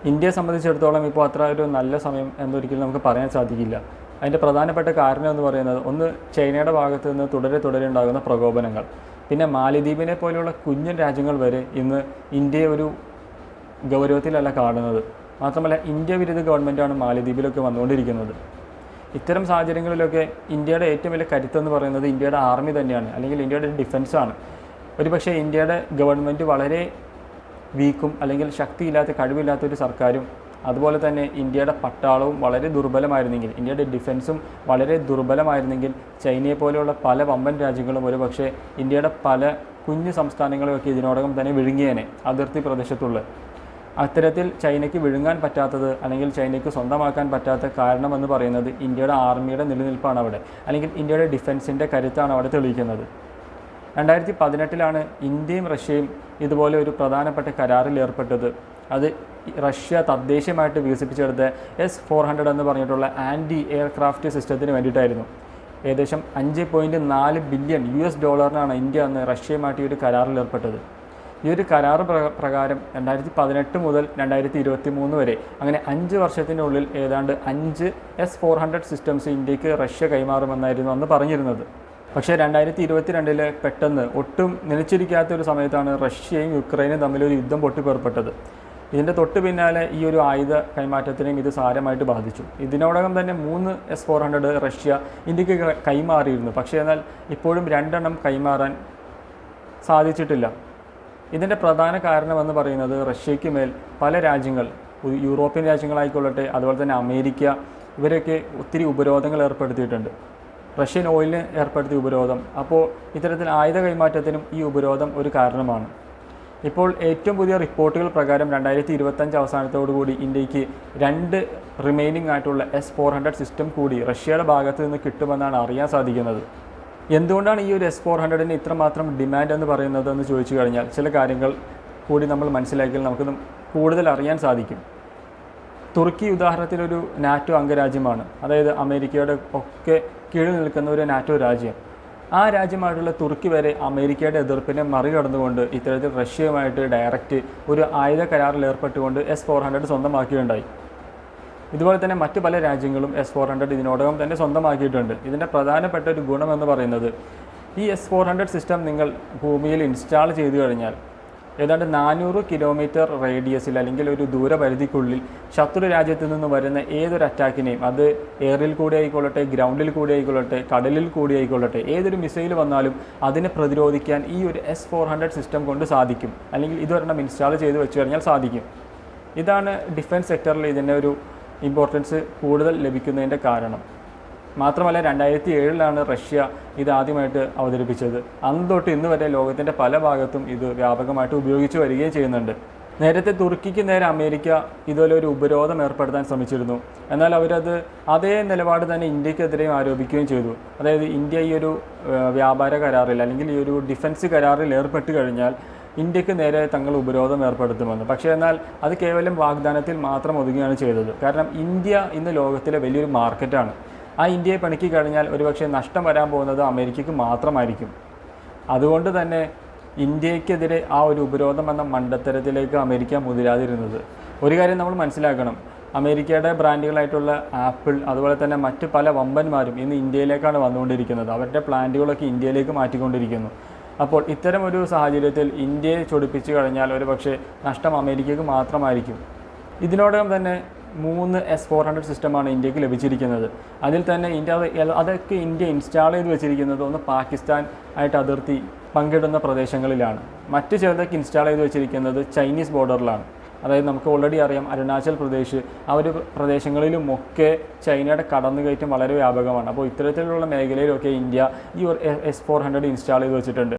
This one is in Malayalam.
ഇന്ത്യയെ സംബന്ധിച്ചിടത്തോളം ഇപ്പോൾ അത്ര ഒരു നല്ല സമയം എന്നൊരിക്കലും നമുക്ക് പറയാൻ സാധിക്കില്ല. അതിൻ്റെ പ്രധാനപ്പെട്ട കാരണം എന്ന് പറയുന്നത് ഒന്ന് ചൈനയുടെ ഭാഗത്ത് നിന്ന് തുടരെ ഉണ്ടാകുന്ന പ്രകോപനങ്ങൾ, പിന്നെ മാലിദ്വീപിനെ പോലെയുള്ള കുഞ്ഞൻ രാജ്യങ്ങൾ വരെ ഇന്ന് ഇന്ത്യയെ ഒരു ഗൗരവത്തിലല്ല കാണുന്നത്. മാത്രമല്ല ഇന്ത്യ വിരുദ്ധ ഗവൺമെൻറ്റാണ് മാലിദ്വീപിലൊക്കെ വന്നുകൊണ്ടിരിക്കുന്നത്. ഇത്തരം സാഹചര്യങ്ങളിലൊക്കെ ഇന്ത്യയുടെ ഏറ്റവും വലിയ കരുത്തെന്ന് പറയുന്നത് ഇന്ത്യയുടെ ആർമി തന്നെയാണ്, അല്ലെങ്കിൽ ഇന്ത്യയുടെ ഡിഫൻസാണ്. ഒരുപക്ഷെ ഇന്ത്യയുടെ ഗവൺമെൻറ് വളരെ വീക്കും അല്ലെങ്കിൽ ശക്തിയില്ലാത്ത കഴിവില്ലാത്ത ഒരു സർക്കാരും അതുപോലെ തന്നെ ഇന്ത്യയുടെ പട്ടാളവും വളരെ ദുർബലമായിരുന്നെങ്കിൽ, ഇന്ത്യയുടെ ഡിഫൻസും വളരെ ദുർബലമായിരുന്നെങ്കിൽ ചൈനയെ പോലെയുള്ള പല വമ്പൻ രാജ്യങ്ങളും ഒരുപക്ഷെ ഇന്ത്യയുടെ പല കുഞ്ഞു സംസ്ഥാനങ്ങളുമൊക്കെ ഇതിനോടകം തന്നെ വിഴുങ്ങിയേനെ അതിർത്തി പ്രദേശത്തുള്ള. അത്തരത്തിൽ ചൈനയ്ക്ക് വിഴുങ്ങാൻ പറ്റാത്തത് അല്ലെങ്കിൽ ചൈനയ്ക്ക് സ്വന്തമാക്കാൻ പറ്റാത്ത കാരണമെന്ന് പറയുന്നത് ഇന്ത്യയുടെ ആർമിയുടെ നിലനിൽപ്പാണ് അവിടെ, അല്ലെങ്കിൽ ഇന്ത്യയുടെ ഡിഫൻസിൻ്റെ കരുത്താണ് അവിടെ തെളിയിക്കുന്നത്. 2018 ഇന്ത്യയും റഷ്യയും ഇതുപോലെ ഒരു പ്രധാനപ്പെട്ട കരാറിൽ ഏർപ്പെട്ടത്. അത് റഷ്യ തദ്ദേശീയമായിട്ട് വികസിപ്പിച്ചെടുത്ത S-400 എന്ന് പറഞ്ഞിട്ടുള്ള ആൻറ്റി എയർക്രാഫ്റ്റ് സിസ്റ്റത്തിന് വേണ്ടിയിട്ടായിരുന്നു. ഏകദേശം $5.4 ബില്യൺ ഇന്ത്യ അന്ന് റഷ്യയുമായിട്ട് ഈ ഒരു കരാറിൽ ഏർപ്പെട്ടത്. ഈ ഒരു കരാർ പ്രകാരം 2018 മുതൽ 2023 വരെ അങ്ങനെ 5 വർഷത്തിനുള്ളിൽ ഏതാണ്ട് 5 S-400 സിസ്റ്റംസ് ഇന്ത്യക്ക് റഷ്യ കൈമാറുമെന്നായിരുന്നു അന്ന് പറഞ്ഞിരുന്നത്. പക്ഷേ 2022 പെട്ടെന്ന് ഒട്ടും നനച്ചിരിക്കാത്ത ഒരു സമയത്താണ് റഷ്യയും യുക്രൈനും തമ്മിലൊരു യുദ്ധം പൊട്ടിപ്പുറപ്പെട്ടത്. ഇതിൻ്റെ തൊട്ട് പിന്നാലെ ഈ ഒരു ആയുധ കൈമാറ്റത്തിനെയും ഇത് സാരമായിട്ട് ബാധിച്ചു. ഇതിനോടകം തന്നെ 3 S-400 റഷ്യ ഇന്ത്യക്ക് കൈമാറിയിരുന്നു. പക്ഷേ എന്നാൽ ഇപ്പോഴും 2 കൈമാറാൻ സാധിച്ചിട്ടില്ല. ഇതിൻ്റെ പ്രധാന കാരണമെന്ന് പറയുന്നത് റഷ്യയ്ക്ക് മേൽ പല രാജ്യങ്ങൾ, യൂറോപ്യൻ രാജ്യങ്ങളായിക്കൊള്ളട്ടെ അതുപോലെ തന്നെ അമേരിക്ക, ഇവരൊക്കെ ഒത്തിരി ഉപരോധങ്ങൾ ഏർപ്പെടുത്തിയിട്ടുണ്ട്. റഷ്യൻ ഓയിലിന് ഏർപ്പെടുത്തിയ ഉപരോധം. അപ്പോൾ ഇത്തരത്തിൽ ആയുധ കൈമാറ്റത്തിനും ഈ ഉപരോധം ഒരു കാരണമാണ്. ഇപ്പോൾ ഏറ്റവും പുതിയ റിപ്പോർട്ടുകൾ പ്രകാരം 2025 അവസാനത്തോടുകൂടി ഇന്ത്യക്ക് 2 റിമൈനിങ് ആയിട്ടുള്ള S-400 സിസ്റ്റം കൂടി റഷ്യയുടെ ഭാഗത്ത് നിന്ന് കിട്ടുമെന്നാണ് അറിയാൻ സാധിക്കുന്നത്. എന്തുകൊണ്ടാണ് ഈ ഒരു S-400 ഇത്രമാത്രം ഡിമാൻഡ് എന്ന് പറയുന്നതെന്ന് ചോദിച്ചു കഴിഞ്ഞാൽ ചില കാര്യങ്ങൾ കൂടി നമ്മൾ മനസ്സിലാക്കിയാൽ നമുക്ക് കൂടുതൽ അറിയാൻ സാധിക്കും. തുർക്കി ഉദാഹരണത്തിലൊരു നാറ്റോ അംഗരാജ്യമാണ്, അതായത് അമേരിക്കയുടെ ഒക്കെ കീഴിൽ നിൽക്കുന്ന ഒരു നാറ്റോ രാജ്യം. ആ രാജ്യമായിട്ടുള്ള തുർക്കി വരെ അമേരിക്കയുടെ എതിർപ്പിനെ മറികടന്നുകൊണ്ട് ഇത്തരത്തിൽ റഷ്യയുമായിട്ട് ഡയറക്റ്റ് ഒരു ആയുധ കരാറിൽ ഏർപ്പെട്ടുകൊണ്ട് S-400 സ്വന്തമാക്കിയിട്ടുണ്ടായി. ഇതുപോലെ തന്നെ മറ്റ് പല രാജ്യങ്ങളും S-400 ഇതിനോടകം തന്നെ സ്വന്തമാക്കിയിട്ടുണ്ട്. ഇതിൻ്റെ പ്രധാനപ്പെട്ട ഒരു ഗുണമെന്ന് പറയുന്നത് ഈ S-400 സിസ്റ്റം നിങ്ങൾ ഭൂമിയിൽ ഇൻസ്റ്റാൾ ചെയ്തു കഴിഞ്ഞാൽ ഏതാണ്ട് 400 കിലോമീറ്റർ റേഡിയസിൽ അല്ലെങ്കിൽ ഒരു ദൂരപരിധിക്കുള്ളിൽ ശത്രു രാജ്യത്തു നിന്ന് വരുന്ന ഏതൊരു അറ്റാക്കിനെയും, അത് എയറിൽ കൂടി ആയിക്കൊള്ളട്ടെ, ഗ്രൗണ്ടിൽ കൂടി ആയിക്കൊള്ളട്ടെ, കടലിൽ കൂടി ആയിക്കൊള്ളട്ടെ, ഏതൊരു മിസൈൽ വന്നാലും അതിനെ പ്രതിരോധിക്കാൻ ഈ ഒരു S-400 സിസ്റ്റം കൊണ്ട് സാധിക്കും, അല്ലെങ്കിൽ ഇതൊരെണ്ണം ഇൻസ്റ്റാൾ ചെയ്ത് വെച്ച് കഴിഞ്ഞാൽ സാധിക്കും. ഇതാണ് ഡിഫൻസ് സെക്ടറിൽ ഇതിൻ്റെ ഒരു ഇമ്പോർട്ടൻസ് കൂടുതൽ ലഭിക്കുന്നതിൻ്റെ കാരണം. മാത്രമല്ല 2007 റഷ്യ ഇതാദ്യമായിട്ട് അവതരിപ്പിച്ചത്. അന്ന് തൊട്ട് ഇന്ന് വരെ ലോകത്തിൻ്റെ പല ഭാഗത്തും ഇത് വ്യാപകമായിട്ട് ഉപയോഗിച്ച് വരികയും ചെയ്യുന്നുണ്ട്. നേരത്തെ തുർക്കിക്ക് നേരെ അമേരിക്ക ഇതുപോലെ ഒരു ഉപരോധം ഏർപ്പെടുത്താൻ ശ്രമിച്ചിരുന്നു. എന്നാൽ അവരത് അതേ നിലപാട് തന്നെ ഇന്ത്യക്കെതിരെയും ആരോപിക്കുകയും ചെയ്തു. അതായത് ഇന്ത്യ ഈ ഒരു വ്യാപാര കരാറിൽ അല്ലെങ്കിൽ ഈ ഒരു ഡിഫൻസ് കരാറിൽ ഏർപ്പെട്ട് കഴിഞ്ഞാൽ ഇന്ത്യക്ക് നേരെ തങ്ങൾ ഉപരോധം ഏർപ്പെടുത്തുമെന്ന്. പക്ഷേ എന്നാൽ അത് കേവലം വാഗ്ദാനത്തിൽ മാത്രം ഒതുങ്ങുകയാണ് ചെയ്തത്. കാരണം ഇന്ത്യ ഇന്ന് ലോകത്തിലെ വലിയൊരു മാർക്കറ്റാണ്. ആ ഇന്ത്യയെ പണിക്ക് കഴിഞ്ഞാൽ ഒരുപക്ഷെ നഷ്ടം വരാൻ പോകുന്നത് അമേരിക്കയ്ക്ക് മാത്രമായിരിക്കും. അതുകൊണ്ട് തന്നെ ഇന്ത്യക്കെതിരെ ആ ഒരു ഉപരോധം എന്ന മണ്ടത്തരത്തിലേക്ക് അമേരിക്ക മുതിരാതിരുന്നത്. ഒരു കാര്യം നമ്മൾ മനസ്സിലാക്കണം, അമേരിക്കയുടെ ബ്രാൻഡുകളായിട്ടുള്ള ആപ്പിൾ അതുപോലെ തന്നെ മറ്റ് പല വമ്പന്മാരും ഇന്ന് ഇന്ത്യയിലേക്കാണ് വന്നുകൊണ്ടിരിക്കുന്നത്. അവരുടെ പ്ലാന്റുകളൊക്കെ ഇന്ത്യയിലേക്ക് മാറ്റിക്കൊണ്ടിരിക്കുന്നു. അപ്പോൾ ഇത്തരം ഒരു സാഹചര്യത്തിൽ ഇന്ത്യയെ ചൊടിപ്പിച്ചു കഴിഞ്ഞാൽ ഒരുപക്ഷെ നഷ്ടം അമേരിക്കയ്ക്ക് മാത്രമായിരിക്കും. ഇതിനോടകം തന്നെ 3 S-400 സിസ്റ്റമാണ് ഇന്ത്യക്ക് ലഭിച്ചിരിക്കുന്നത്. അതിൽ തന്നെ അതൊക്കെ ഇന്ത്യ ഇൻസ്റ്റാൾ ചെയ്ത് വെച്ചിരിക്കുന്നത് ഒന്ന് പാകിസ്ഥാൻ ആയിട്ട് അതിർത്തി പങ്കിടുന്ന പ്രദേശങ്ങളിലാണ്. മറ്റ് ചിലതൊക്കെ ഇൻസ്റ്റാൾ ചെയ്ത് വെച്ചിരിക്കുന്നത് ചൈനീസ് ബോർഡറിലാണ്. അതായത് നമുക്ക് ഓൾറെഡി അറിയാം അരുണാചൽ പ്രദേശ്, ആ ഒരു പ്രദേശങ്ങളിലുമൊക്കെ ചൈനയുടെ കടന്നുകയറ്റം വളരെ വ്യാപകമാണ്. അപ്പോൾ ഇത്തരത്തിലുള്ള മേഖലയിലൊക്കെ ഇന്ത്യ ഈ ഒരു S-400 ഇൻസ്റ്റാൾ ചെയ്ത് വെച്ചിട്ടുണ്ട്.